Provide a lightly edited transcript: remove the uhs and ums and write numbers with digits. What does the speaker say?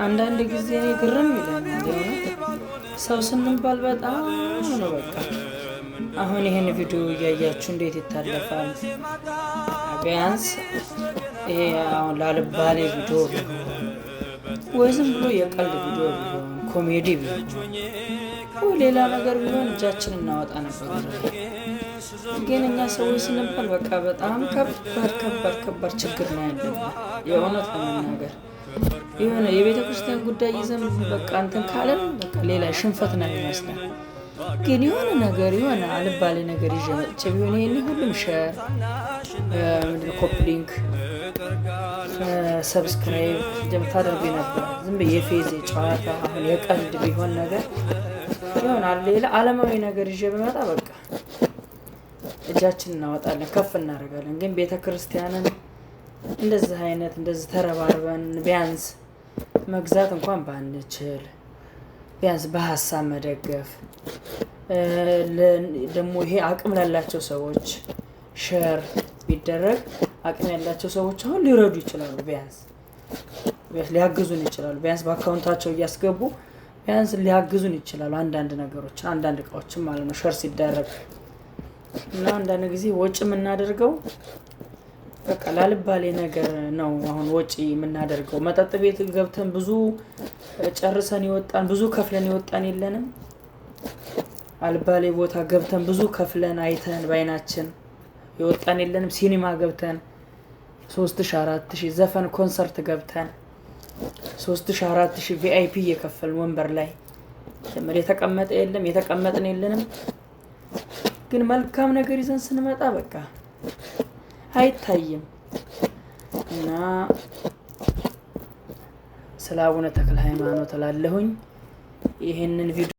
አንዳንድ ጊዜ እኔ ግርም ይለኛል ሰው ስንባል በጣም ነው በቃ። አሁን ይሄን ቪዲዮ እያያችሁ እንዴት ይታለፋል? ቢያንስ ይሄ አሁን ላልባሌ ቪዲዮ ወይ ዝም ብሎ የቀልድ ቪዲዮ ቢሆን ኮሜዲ ቢሆን ወይ ሌላ ነገር ቢሆን እጃችንን እናወጣ ነበር። ግን እኛ ሰዎች ስንባል በቃ በጣም ከባድ ችግር ነው ያለው። የእውነት ለመናገር የሆነ የቤተ ክርስቲያን ጉዳይ ይዘን በቃ እንትን ካለን በቃ ሌላ ሽንፈት ነው የሚመስለን። ግን የሆነ ነገር የሆነ አልባሌ ነገር ይዤ መጥቼ ቢሆን ይሄን ሁሉም ሼር ኮፒ ሊንክ ሰብስክራይብ እንደምታደርጉ ነበር። ዝም ብዬ የፌዝ ጨዋታ አሁን የቀልድ ቢሆን ነገር ይሆናል ሌላ ዓለማዊ ነገር ይዤ በመጣ በቃ እጃችንን እናወጣለን ከፍ እናደርጋለን። ግን ቤተ ክርስቲያንን እንደዚህ አይነት እንደዚህ ተረባርበን ቢያንስ መግዛት እንኳን ባንችል ቢያንስ በሐሳብ መደገፍ ደግሞ ይሄ አቅም ላላቸው ሰዎች ሼር ቢደረግ አቅም ያላቸው ሰዎች አሁን ሊረዱ ይችላሉ። ቢያንስ ሊያግዙን ይችላሉ። ቢያንስ በአካውንታቸው እያስገቡ ቢያንስ ሊያግዙን ይችላሉ። አንዳንድ ነገሮች አንዳንድ እቃዎችም ማለት ነው ሼር ሲደረግ እና አንዳንድ ጊዜ ወጪ የምናደርገው በቃ ላልባሌ ነገር ነው። አሁን ወጪ የምናደርገው መጠጥ ቤት ገብተን ብዙ ጨርሰን ይወጣን ብዙ ከፍለን ይወጣን የለንም። አልባሌ ቦታ ገብተን ብዙ ከፍለን አይተን ባይናችን ይወጣን የለንም። ሲኒማ ገብተን 3000 4000 ዘፈን ኮንሰርት ገብተን 3000 4000 ቪአይፒ እየከፈልን ወንበር ላይ የተቀመጠ የለም የተቀመጥን የለንም። ግን መልካም ነገር ይዘን ስንመጣ በቃ አይታይም። እና ስለ አቡነ ተክለ ሃይማኖት እላለሁኝ ይሄንን ቪዲዮ